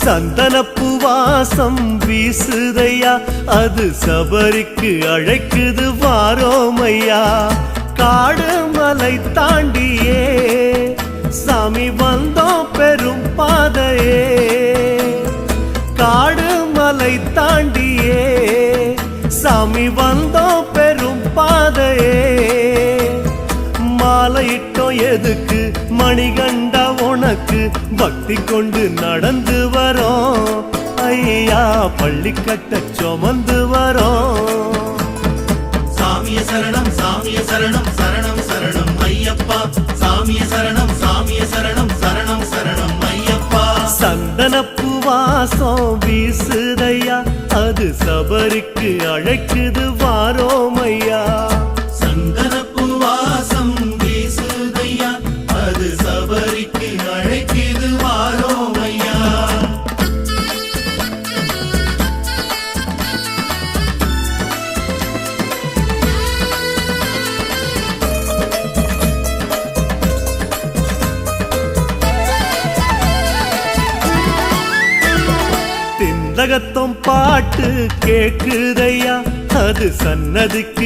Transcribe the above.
சந்தனப்பு வாசம் வீசுதையா, அது சபரிக்கு அழைக்குது வாரோமையா. காடு மலை தாண்டியே சாமி வந்தோம் பெரும் பாதையே, காடு மலை தாண்டியே சாமி வந்தோம் பெரும் பாதையே. மாலையிட்டோம் எதுக்கு மணிகண்டா உனக்கு, பக்தி கொண்டு நடந்து வரோம் ஐயா, பள்ளி கட்ட சுமந்து வரோம். சாமிய சரணம் சாமிய சரணம் சரணம் சரணம் ஐயப்பா, சாமிய சரணம் சாமிய சரணம் சரணம் சரணம் ஐயப்பா. சந்தனப்பு வாசம் வீசுதையா, அது சபரிக்கு அழைக்குது வாரோமையா. சந்தனப்பு வாசம் வீசுதையா, அது சபரிக்கு அழைக்குது வாரோமையா. திந்தகத்தம் பாட்டு கேக்குதையா, அது சன்னதிக்கு